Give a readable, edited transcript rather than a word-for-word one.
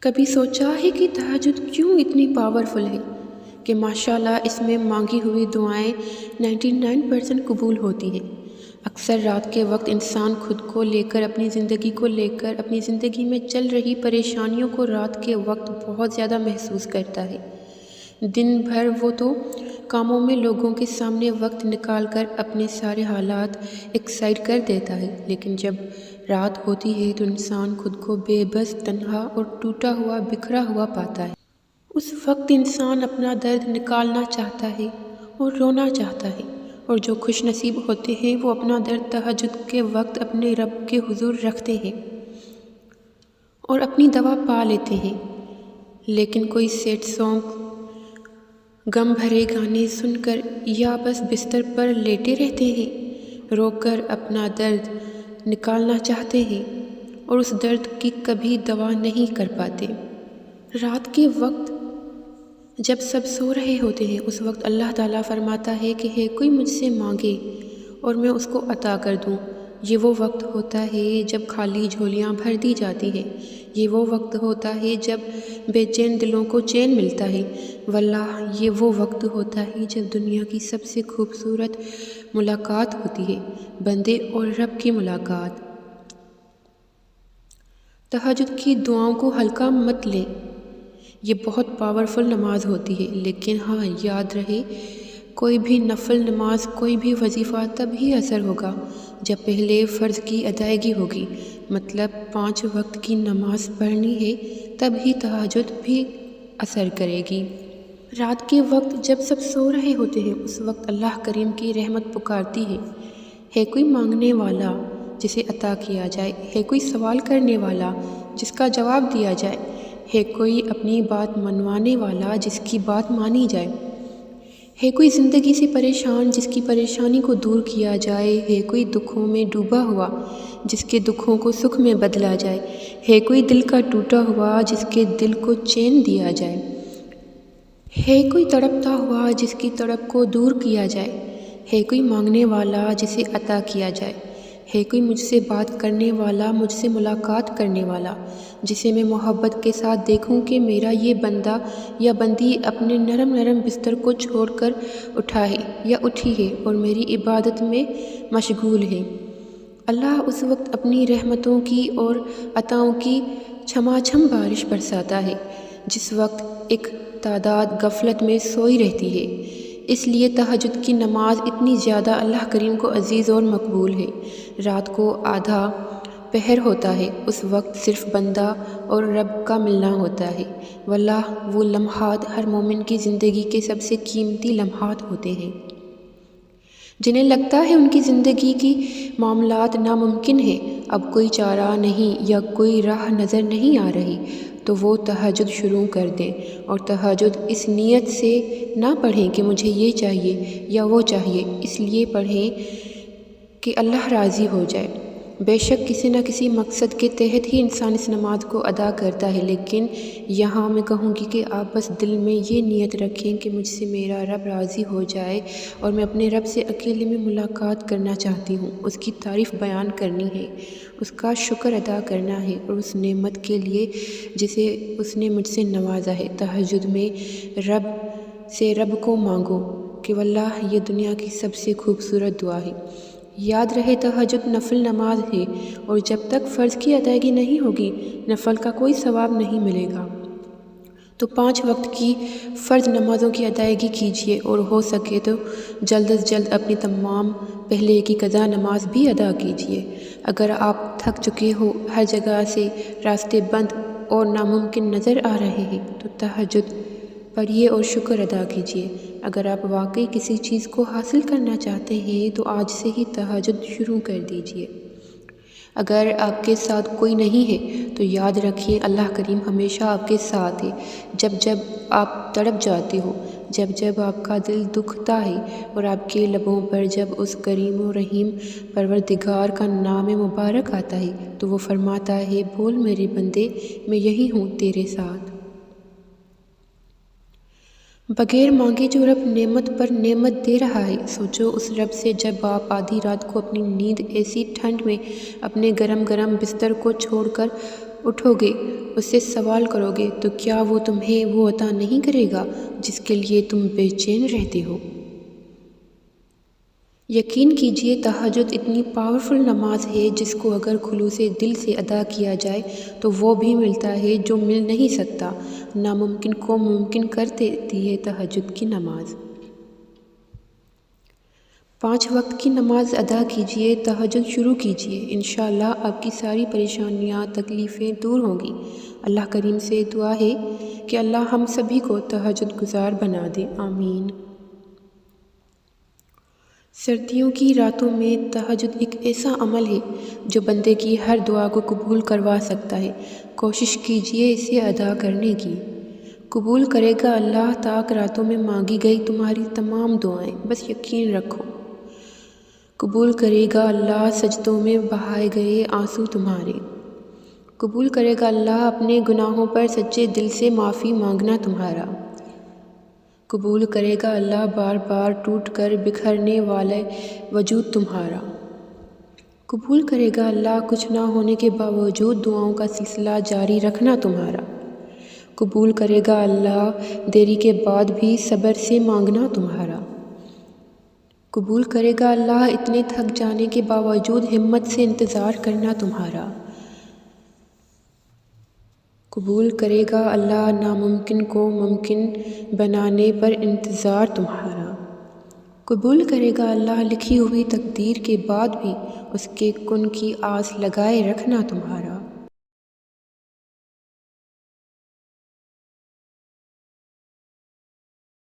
کبھی سوچا ہے کہ تہجد کیوں اتنی پاورفل ہے کہ ماشاءاللہ اس میں مانگی ہوئی دعائیں 99% قبول ہوتی ہیں۔ اکثر رات کے وقت انسان خود کو لے کر اپنی زندگی میں چل رہی پریشانیوں کو رات کے وقت بہت زیادہ محسوس کرتا ہے۔ دن بھر وہ تو کاموں میں لوگوں کے سامنے وقت نکال کر اپنے سارے حالات ایک سائڈ کر دیتا ہے، لیکن جب رات ہوتی ہے تو انسان خود کو بے بس، تنہا اور ٹوٹا ہوا، بکھرا ہوا پاتا ہے۔ اس وقت انسان اپنا درد نکالنا چاہتا ہے اور رونا چاہتا ہے، اور جو خوش نصیب ہوتے ہیں وہ اپنا درد تہجد کے وقت اپنے رب کے حضور رکھتے ہیں اور اپنی دوا پا لیتے ہیں۔ لیکن کوئی سیڈ سانگ، غم بھرے گانے سن کر یا بس بستر پر لیٹے رہتے ہیں، رو کر اپنا درد نکالنا چاہتے ہیں اور اس درد کی کبھی دوا نہیں کر پاتے۔ رات کے وقت جب سب سو رہے ہوتے ہیں، اس وقت اللہ تعالیٰ فرماتا ہے کہ ہے کوئی مجھ سے مانگے اور میں اس کو عطا کر دوں۔ یہ وہ وقت ہوتا ہے جب خالی جھولیاں بھر دی جاتی ہیں، یہ وہ وقت ہوتا ہے جب بے چین دلوں کو چین ملتا ہے، واللہ یہ وہ وقت ہوتا ہے جب دنیا کی سب سے خوبصورت ملاقات ہوتی ہے، بندے اور رب کی ملاقات۔ تہجد کی دعاؤں کو ہلکا مت لیں، یہ بہت پاورفل نماز ہوتی ہے، لیکن ہاں یاد رہے کوئی بھی نفل نماز، کوئی بھی وظیفہ تب ہی اثر ہوگا جب پہلے فرض کی ادائیگی ہوگی، مطلب 5 وقت کی نماز پڑھنی ہے تب ہی تہجد بھی اثر کرے گی۔ رات کے وقت جب سب سو رہے ہوتے ہیں، اس وقت اللہ کریم کی رحمت پکارتی ہے کوئی مانگنے والا جسے عطا کیا جائے، ہے کوئی سوال کرنے والا جس کا جواب دیا جائے، ہے کوئی اپنی بات منوانے والا جس کی بات مانی جائے، ہے کوئی زندگی سے پریشان جس کی پریشانی کو دور کیا جائے، ہے کوئی دکھوں میں ڈوبا ہوا جس کے دکھوں کو سکھ میں بدلا جائے، ہے کوئی دل کا ٹوٹا ہوا جس کے دل کو چین دیا جائے، ہے کوئی تڑپتا ہوا جس کی تڑپ کو دور کیا جائے، ہے کوئی مانگنے والا جسے عطا کیا جائے، ہے کوئی مجھ سے بات کرنے والا، مجھ سے ملاقات کرنے والا جسے میں محبت کے ساتھ دیکھوں کہ میرا یہ بندہ یا بندی اپنے نرم نرم بستر کو چھوڑ کر اٹھا ہے یا اٹھی ہے اور میری عبادت میں مشغول ہے۔ اللہ اس وقت اپنی رحمتوں کی اور عطاؤں کی چھما چھم بارش برساتا ہے، جس وقت ایک تعداد غفلت میں سوئی رہتی ہے۔ اس لیے تہجد کی نماز اتنی زیادہ اللہ کریم کو عزیز اور مقبول ہے۔ رات کو آدھا پہر ہوتا ہے، اس وقت صرف بندہ اور رب کا ملنا ہوتا ہے، واللہ وہ لمحات ہر مومن کی زندگی کے سب سے قیمتی لمحات ہوتے ہیں۔ جنہیں لگتا ہے ان کی زندگی کی معاملات ناممکن ہیں، اب کوئی چارہ نہیں یا کوئی راہ نظر نہیں آ رہی، تو وہ تہجد شروع کر دیں، اور تہجد اس نیت سے نہ پڑھیں کہ مجھے یہ چاہیے یا وہ چاہیے، اس لیے پڑھیں کہ اللہ راضی ہو جائے۔ بے شک کسی نہ کسی مقصد کے تحت ہی انسان اس نماز کو ادا کرتا ہے، لیکن یہاں میں کہوں گی کہ آپ بس دل میں یہ نیت رکھیں کہ مجھ سے میرا رب راضی ہو جائے اور میں اپنے رب سے اکیلے میں ملاقات کرنا چاہتی ہوں، اس کی تعریف بیان کرنی ہے، اس کا شکر ادا کرنا ہے، اور اس نعمت کے لیے جسے اس نے مجھ سے نوازا ہے۔ تہجد میں رب سے رب کو مانگو کہ واللہ یہ دنیا کی سب سے خوبصورت دعا ہے۔ یاد رہے تہجد نفل نماز ہے، اور جب تک فرض کی ادائیگی نہیں ہوگی نفل کا کوئی ثواب نہیں ملے گا، تو 5 وقت کی فرض نمازوں کی ادائیگی کیجیے، اور ہو سکے تو جلد از جلد اپنی تمام پہلے کی قضا نماز بھی ادا کیجیے۔ اگر آپ تھک چکے ہو، ہر جگہ سے راستے بند اور ناممکن نظر آ رہے ہیں، تو تہجد پڑھیے اور شکر ادا کیجیے۔ اگر آپ واقعی کسی چیز کو حاصل کرنا چاہتے ہیں تو آج سے ہی تہجد شروع کر دیجیے۔ اگر آپ کے ساتھ کوئی نہیں ہے تو یاد رکھیے اللہ کریم ہمیشہ آپ کے ساتھ ہے، جب جب آپ تڑپ جاتے ہو، جب جب آپ کا دل دکھتا ہے اور آپ کے لبوں پر جب اس کریم و رحیم پروردگار کا نام مبارک آتا ہے تو وہ فرماتا ہے بول میرے بندے، میں یہی ہوں تیرے ساتھ۔ بغیر مانگے جو رب نعمت پر نعمت دے رہا ہے، سوچو اس رب سے جب آپ آدھی رات کو اپنی نیند ایسی ٹھنڈ میں اپنے گرم گرم بستر کو چھوڑ کر اٹھو گے اس سے سوال کرو گے تو کیا وہ تمہیں وہ عطا نہیں کرے گا جس کے لیے تم بے چین رہتے ہو؟ یقین کیجئے تہجد اتنی پاورفل نماز ہے جس کو اگر خلوص دل سے ادا کیا جائے تو وہ بھی ملتا ہے جو مل نہیں سکتا۔ ناممکن کو ممکن کر دیتی ہے تہجد کی نماز۔ 5 وقت کی نماز ادا کیجئے، تہجد شروع کیجئے، انشاءاللہ آپ کی ساری پریشانیاں تکلیفیں دور ہوں گی۔ اللہ کریم سے دعا ہے کہ اللہ ہم سبھی کو تہجد گزار بنا دے، آمین۔ سردیوں کی راتوں میں تہجد ایک ایسا عمل ہے جو بندے کی ہر دعا کو قبول کروا سکتا ہے۔ کوشش کیجئے اسے ادا کرنے کی۔ قبول کرے گا اللہ تاک راتوں میں مانگی گئی تمہاری تمام دعائیں، بس یقین رکھو۔ قبول کرے گا اللہ سجدوں میں بہائے گئے آنسو تمہارے۔ قبول کرے گا اللہ اپنے گناہوں پر سچے دل سے معافی مانگنا تمہارا۔ قبول کرے گا اللہ بار بار ٹوٹ کر بکھرنے والے وجود تمہارا۔ قبول کرے گا اللہ کچھ نہ ہونے کے باوجود دعاؤں کا سلسلہ جاری رکھنا تمہارا۔ قبول کرے گا اللہ دیری کے بعد بھی صبر سے مانگنا تمہارا۔ قبول کرے گا اللہ اتنے تھک جانے کے باوجود ہمت سے انتظار کرنا تمہارا۔ قبول کرے گا اللہ ناممکن کو ممکن بنانے پر انتظار تمہارا۔ قبول کرے گا اللہ لکھی ہوئی تقدیر کے بعد بھی اس کے کن کی آس لگائے رکھنا تمہارا۔